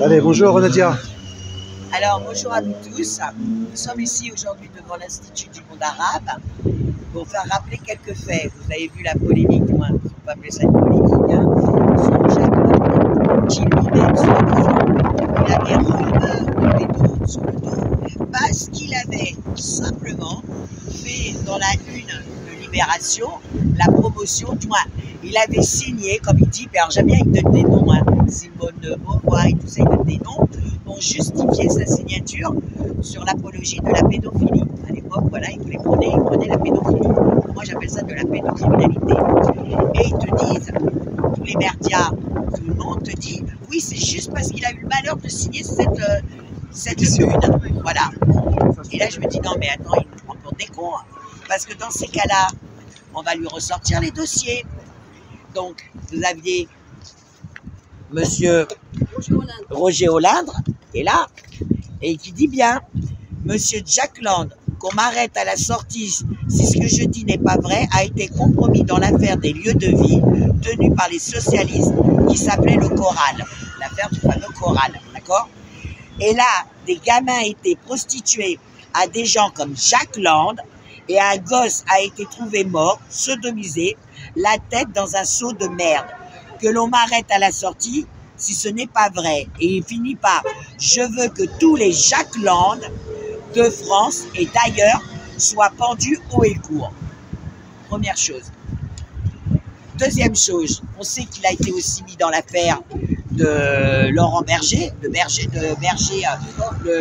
Allez, bonjour Nadia. Alors, bonjour à vous tous. Nous sommes ici aujourd'hui devant l'Institut du monde arabe pour faire rappeler quelques faits. Vous avez vu la polémique, moi, je ne peux pas appeler ça une polémique, hein, sur Jacques qui lui-même, soi-disant, il avait remis les dos sur le dos parce qu'il avait simplement fait dans la une de Libération la promotion, du moins, il avait signé, comme il dit, alors j'aime bien, il donne des noms, hein, Simone de Beauvoir et tout ça, il donne des noms, pour justifier sa signature sur l'apologie de la pédophilie. À l'époque, voilà, il prenait la pédophilie. Moi, j'appelle ça de la pédocriminalité. Et ils te disent, tous les médias, tout le monde te dit, oui, c'est juste parce qu'il a eu le malheur de signer cette une. Voilà. Et là, je me dis, non, mais attends, il nous prend pour des cons. Parce que dans ces cas-là, on va lui ressortir les dossiers. Donc, vous aviez monsieur Roger Hollande, qui est là, et qui dit bien, monsieur Jack Lang, qu'on m'arrête à la sortie si ce que je dis n'est pas vrai, a été compromis dans l'affaire des lieux de vie tenus par les socialistes qui s'appelait le Choral, l'affaire du fameux Choral, d'accord? Et là, des gamins étaient prostitués à des gens comme Jack Lang, et un gosse a été trouvé mort, sodomisé, la tête dans un seau de merde. Que l'on m'arrête à la sortie si ce n'est pas vrai. Et il finit par « Je veux que tous les Jack Lang de France et d'ailleurs soient pendus haut et court ». Première chose. Deuxième chose, on sait qu'il a été aussi mis dans l'affaire de Laurent Berger,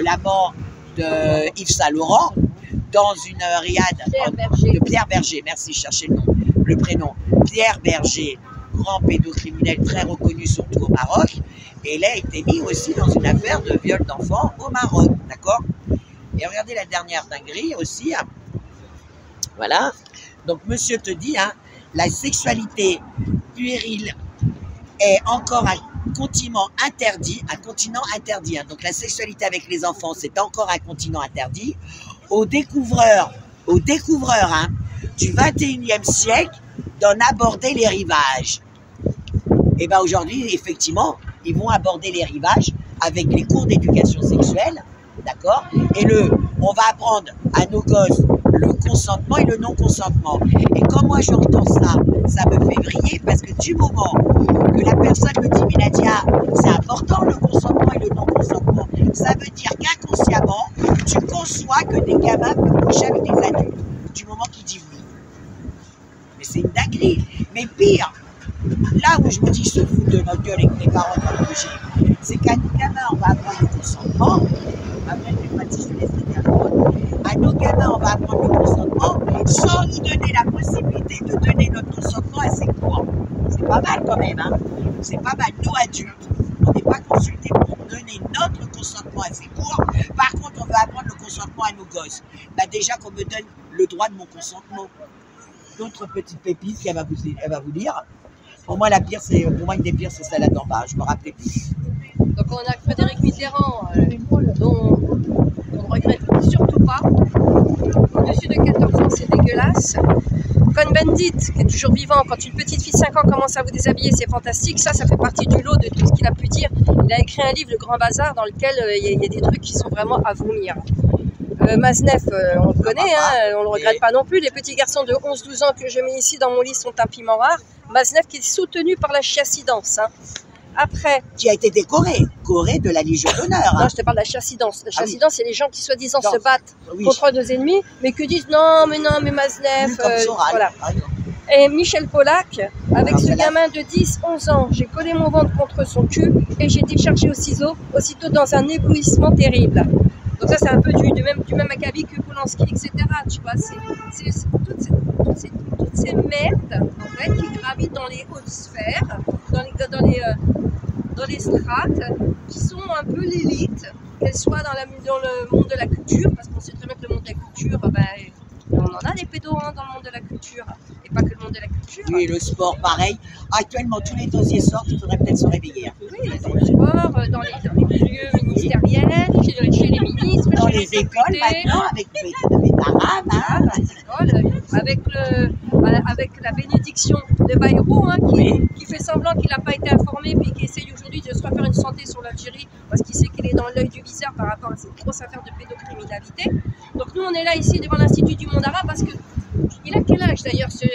l'amant de Yves Saint Laurent, dans une riade de Pierre Berger, merci, cherchez le prénom, Pierre Berger, grand pédocriminel très reconnu surtout au Maroc, et il a été mis aussi dans une affaire de viol d'enfants au Maroc, d'accord? Et regardez la dernière dinguerie aussi, hein. Voilà, donc monsieur te dit, hein, la sexualité puérile est encore un continent interdit, hein. Donc la sexualité avec les enfants, c'est encore un continent interdit. Aux découvreurs hein, du 21e siècle d'en aborder les rivages. Et bien aujourd'hui, effectivement, ils vont aborder les rivages avec les cours d'éducation sexuelle, d'accord? Et on va apprendre à nos gosses le consentement et le non-consentement. Et quand moi j'entends ça, ça me fait vriller parce que du moment que la personne me dit, mais Nadia, c'est important le consentement et le non-consentement, ça veut dire qu'inconsciemment, tu conçois que des gamins peuvent coucher avec des adultes, du moment qu'ils disent oui. Mais c'est une dinguerie. Mais pire, là où je me dis, ils se foutent de notre gueule et que mes parents dans le logique, c'est qu'à nos gamins, on va apprendre le consentement. Après, je vais pas dire, je vais laisser dire à nos gamins, on va apprendre le consentement sans nous donner la possibilité de donner notre consentement assez court. C'est pas mal quand même, hein. C'est pas mal. Nous, adultes, on n'est pas consultés pour donner notre consentement assez court. Par contre, on veut apprendre le consentement à nos gosses. Bah déjà qu'on me donne le droit de mon consentement. D'autres petites pépites qu'elle va vous dire. Pour moi, une des pires, c'est celle-là d'en bas. Je me rappelais plus. Donc on a Frédéric Mitterrand, dont on ne regrette surtout pas. Au-dessus de 14 ans, c'est dégueulasse. Cohn-Bendit, qui est toujours vivant, quand une petite fille de 5 ans commence à vous déshabiller, c'est fantastique. Ça fait partie du lot de tout ce qu'il a pu dire. Il a écrit un livre, Le Grand Bazar, dans lequel il y a des trucs qui sont vraiment à vomir. Maznef, on le connaît, hein, on ne le regrette pas non plus. Les petits garçons de 11-12 ans que je mets ici dans mon lit sont un piment rare. Maznef qui est soutenu par la chassidance. Hein. Après, qui a été décoré de la Légion d'honneur. Hein. Non, je te parle de la chassidance. La chassidance, c'est les gens qui soi-disant se battent contre nos ennemis, mais qui disent non, mais Maznef. Voilà. Et Michel Polac, avec ce gamin de 10-11 ans, j'ai collé mon ventre contre son cul et j'ai déchargé au ciseau, aussitôt dans un éblouissement terrible. Donc ça, c'est un peu du même acabit que Polanski, etc. Tu vois, c'est toutes ces merdes en fait, qui gravitent dans les hautes sphères, dans les strates, qui sont un peu l'élite, qu'elles soient dans le monde de la culture, parce qu'on sait très bien que le monde de la culture, on en a des pédos hein, dans le monde de la culture, et pas que le monde de la culture. Oui, le sport, pareil. Actuellement, tous les dossiers sortent, il faudrait peut-être se réveiller. Oui, dans le sport, dans les lieux ministériels, chez les ministres, dans chez les écoles maintenant, avec les arabes, hein, avec la bénédiction de Bayrou, hein, qui fait semblant qu'il n'a pas été informé, puis qui essaye aujourd'hui de se refaire une santé sur l'Algérie, parce qu'il sait qu'il est dans l'œil du viseur par rapport à cette grosse affaire de pédocriminalité. Donc nous, on est là ici devant l'Institut du monde arabe, parce que il a quel âge d'ailleurs ce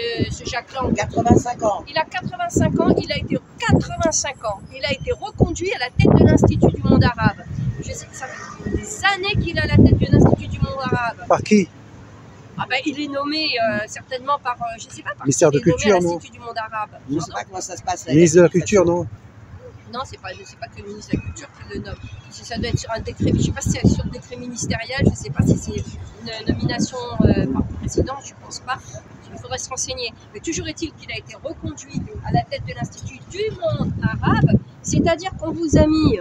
Jacques Lang? 85 ans. Il a 85 ans, il a été 85 ans. Il a été reconduit à la tête de l'Institut du monde arabe. Je sais que ça fait des années qu'il est à la tête de l'Institut du monde arabe. Par qui? Ah ben, il est nommé certainement par, je sais pas, par ministère de Culture, non? l'Institut du monde arabe. Je ne sais pas comment ça se passe. Ministre de la Culture, non? Non, c'est pas que le ministre de la Culture qui le nomme. Ça doit être sur un décret, je ne sais pas si c'est sur un décret ministériel, je ne sais pas si c'est une nomination par le président, je ne pense pas. Il faudrait se renseigner. Mais toujours est-il qu'il a été reconduit à la tête de l'Institut du monde arabe, c'est-à-dire qu'on vous a mis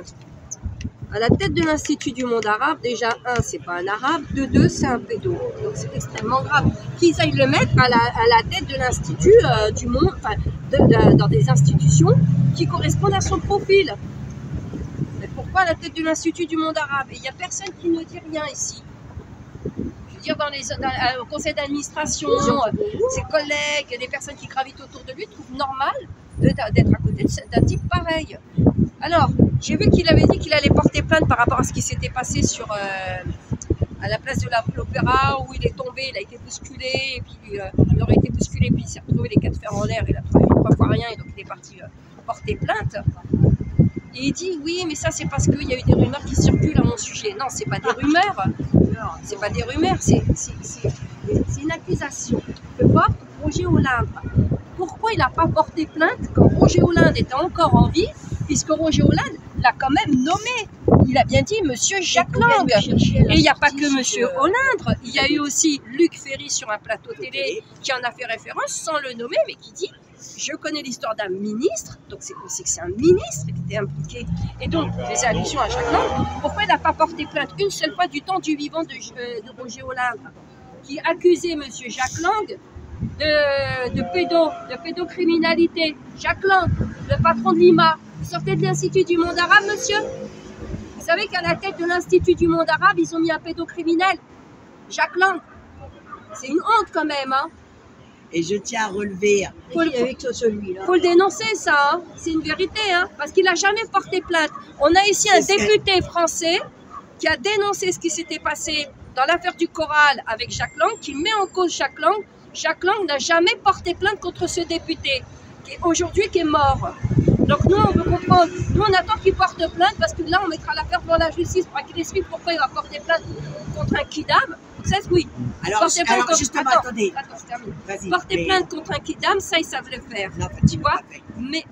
à la tête de l'Institut du monde arabe. Déjà, un, c'est pas un arabe, de deux, c'est un pédo. Donc c'est extrêmement grave qu'ils aillent le mettre à la tête de l'Institut du monde, enfin, dans des institutions qui correspondent à son profil. Mais pourquoi à la tête de l'Institut du monde arabe? Et il n'y a personne qui ne dit rien ici. Je veux dire, au conseil d'administration, ses collègues, les personnes qui gravitent autour de lui trouvent normal d'être à côté d'un type pareil. Alors, j'ai vu qu'il avait dit qu'il allait porter plainte par rapport à ce qui s'était passé à la place de l'Opéra, où il est tombé, il a été bousculé, et puis il aurait été bousculé, puis il s'est retrouvé les 4 fers en l'air, il a travaillé 3 fois rien, et donc il est parti porter plainte. Et il dit, oui, mais ça c'est parce qu'il y a eu des rumeurs qui circulent à mon sujet. Non, c'est pas des rumeurs, c'est pas des rumeurs, c'est une accusation que porte Roger Hollande. Pourquoi il n'a pas porté plainte quand Roger Hollande était encore en vie, puisque Roger Hollande l'a quand même nommé. Il a bien dit Monsieur Jacques Lang. Et il n'y a pas que Monsieur Hollande, il y a eu aussi Luc Ferry sur un plateau télé qui en a fait référence sans le nommer, mais qui dit je connais l'histoire d'un ministre, donc c'est aussi que c'est un ministre qui était impliqué. Et donc, il faisait allusion à Jacques Lang. Pourquoi il n'a pas porté plainte une seule fois du temps du vivant de Roger Hollande, qui accusait Monsieur Jacques Lang de pédocriminalité? Jacques Lang, le patron de l'IMA, il sortait de l'Institut du monde arabe, monsieur. Vous savez qu'à la tête de l'Institut du monde arabe, ils ont mis un pédocriminel, Jacques Lang. C'est une honte quand même, hein. Et je tiens à relever. Faut le dénoncer, ça, hein. C'est une vérité, hein, parce qu'il n'a jamais porté plainte. On a ici un député français qui a dénoncé ce qui s'était passé dans l'affaire du Coral avec Jacques Lang, qui met en cause Jacques Lang. Jacques Lang n'a jamais porté plainte contre ce député, qui est mort. Donc nous, on veut comprendre. Nous, on attend qu'il porte plainte, parce que là, on mettra l'affaire devant la justice pour qu'il explique pourquoi il va porter plainte contre un kidam. Ça, oui. Alors justement, attendez. Porter plainte contre un kidam, ça, ils savent le faire. Non, tu vois. Mais,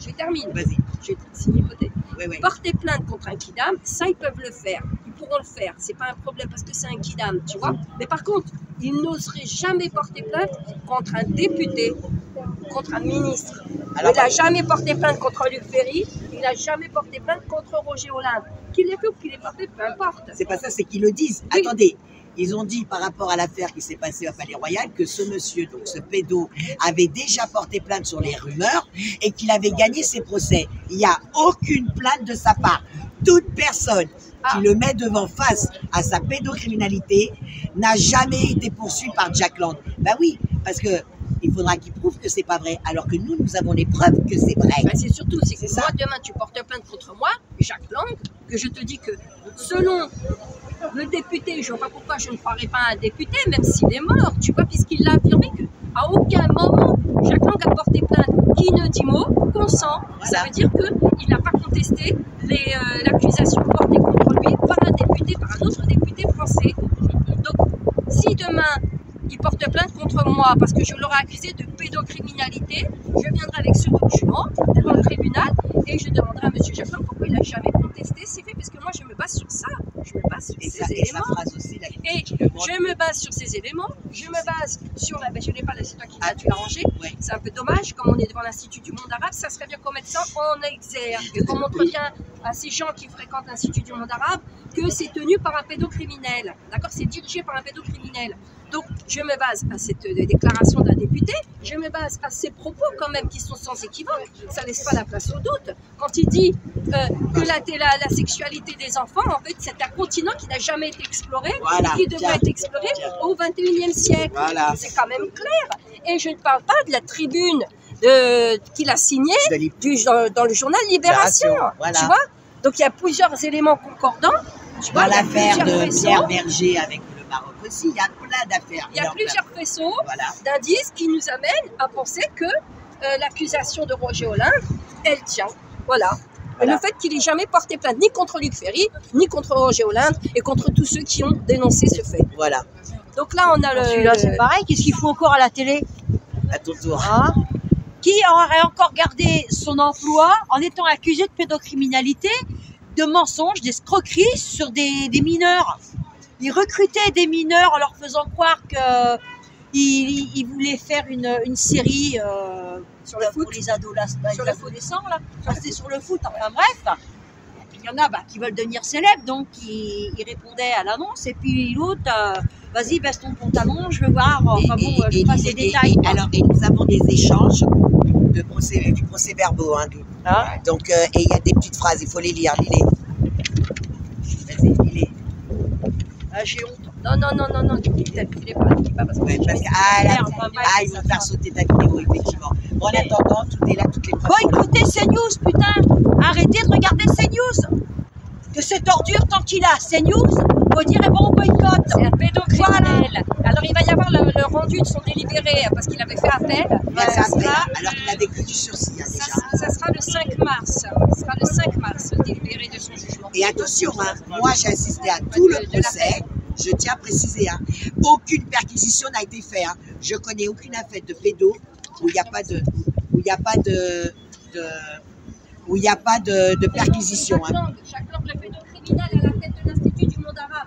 je termine. Vas-y. Je vais signer peut-être. Oui. Porter plainte contre un kidam, ça, ils peuvent le faire. Ils pourront le faire. C'est pas un problème, parce que c'est un kidam, tu vois. Mais par contre, ils n'oseraient jamais porter plainte contre un député, contre un ministre. Alors, il n'a jamais porté plainte contre Luc Ferry, il n'a jamais porté plainte contre Roger Hollande. Qu'il l'ait fait ou qu'il l'ait pas fait, peu importe. C'est pas ça, c'est qu'ils le disent. Oui. Attendez, ils ont dit par rapport à l'affaire qui s'est passée au Palais Royal que ce monsieur, donc ce pédo, avait déjà porté plainte sur les rumeurs et qu'il avait gagné ses procès. Il n'y a aucune plainte de sa part. Toute personne qui le met devant face à sa pédocriminalité n'a jamais été poursuivie par Jacques Lang. Ben oui, parce que il faudra qu'il prouve que c'est pas vrai, alors que nous avons les preuves que c'est vrai. Ben c'est surtout, c'est que moi, demain, tu portes plainte contre moi, Jacques Lang, que je te dis que selon le député, je ne vois pas pourquoi je ne croirais pas à un député, même s'il est mort, tu vois, puisqu'il l'a affirmé qu'à aucun moment, Jacques Lang a porté plainte. Qui ne dit mot, consent. Voilà. Ça veut dire qu'il n'a pas contesté l'accusation portée contre lui par un député, par un autre député français. Donc, si demain, il porte plainte contre moi parce que je l'aurai accusé de pédocriminalité, je viendrai avec ce document devant le tribunal et je demanderai à M. Jacques Lang pourquoi il n'a jamais contesté ces faits, parce que moi je me base sur ça, je me base sur ces éléments. Et je me base sur ces éléments, je me base sur la... Ben, je n'ai pas, c'est toi qui tu l'as rangé, c'est un peu dommage, comme on est devant l'Institut du monde arabe, ça serait bien qu'on mette ça en exergue, et qu'on montre bien à ces gens qui fréquentent l'Institut du monde arabe que c'est tenu par un pédocriminel, d'accord, c'est dirigé par un pédocriminel. Donc, je me base à cette déclaration d'un député, je me base à ses propos quand même qui sont sans équivoque, ça ne laisse pas la place au doute. Quand il dit que la sexualité des enfants, en fait, c'est un continent qui n'a jamais été exploré, qui devrait être exploré au XXIe siècle. Voilà. C'est quand même clair. Et je ne parle pas de la tribune qu'il a signé dans le journal Libération. Voilà. Tu vois? Donc il y a plusieurs éléments concordants. Dans l'affaire de Pierre Berger avec le Maroc aussi, il y a plein d'affaires. Il y a plusieurs faisceaux d'indices qui nous amènent à penser que l'accusation de Roger Olinde, elle tient. Voilà. Et le fait qu'il n'ait jamais porté plainte ni contre Luc Ferry, ni contre Roger Olinde, et contre tous ceux qui ont dénoncé ce fait. Voilà. Donc là, on a le... Celui-là, c'est pareil. Qu'est-ce qu'il faut encore à la télé? À ton tour. Hein? Qui aurait encore gardé son emploi en étant accusé de pédocriminalité, de mensonges, d'escroqueries sur des mineurs? Il recrutait des mineurs en leur faisant croire qu'il voulait faire une série sur le foot, pour les adolescents, là. C'était sur le foot, enfin bref. Il y en a qui veulent devenir célèbres, donc ils répondaient à l'annonce, et puis l'autre, vas-y, baisse ton pantalon, je veux voir, enfin bon, je passe les détails. Et nous avons des échanges du procès-verbaux. Hein, donc, et il y a des petites phrases, il faut les lire, lis-les. Vas-y, lis-les. J'ai honte. Non, tu dis pas parce que... ils vont faire sauter ta vidéo, effectivement. Bon, en attendant, tout est là, toutes les preuves. Boycottez CNews, putain! Arrêtez de regarder CNews! Que cette ordure, tant qu'il a CNews, faut dire, bon, on boycotte! C'est un pédocriminel. Alors, il va y avoir le rendu de son délibéré, parce qu'il avait fait appel. Alors qu'il avait que du sursis, hein, déjà. Ça sera le 5 mars. Ça sera le 5 mars, le délibéré de son jugement. Et attention, hein, moi, j'ai assisté à tout le procès. Je tiens à préciser, hein, aucune perquisition n'a été faite. Hein. Je connais aucune affaire de pédo où il n'y a pas de perquisition. Hein. Chaque langue de pédocriminel à la tête de l'Institut du monde arabe.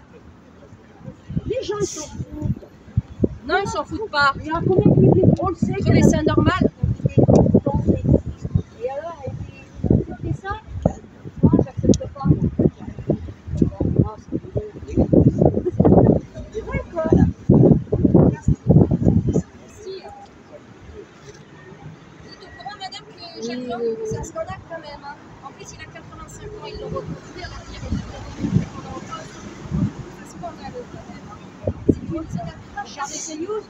Les gens, ils s'en foutent. Non, ils s'en foutent pas. Il y a combien de publics? On le sait. Mais c'est normal. Et alors, elle fait ça? Moi, j'accepte pas. Jacques Lang, c'est un scandale quand même. Hein. En plus, il a 85 ans, ils l'ont reconduit alors qu'il y avait des pendant un poste. C'est scandaleux quand même. Hein. C'est pour les adaptateurs. Regardez CNews.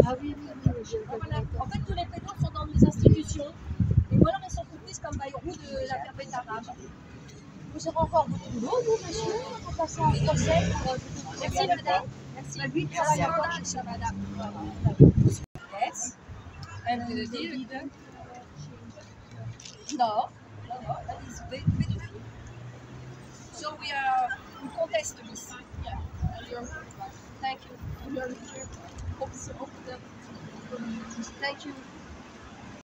Ah oui. Voilà. En fait, tous les pédos sont dans les institutions. Et ou alors ils sont complices comme Bayrou de la perpète arabe. Vous aurez encore beaucoup d'eau, vous, monsieur, pour passer en procès. Merci, madame. Merci. Merci, madame. Yes. And no, that is pedophilia. So we contest this. Thank you. Thank you.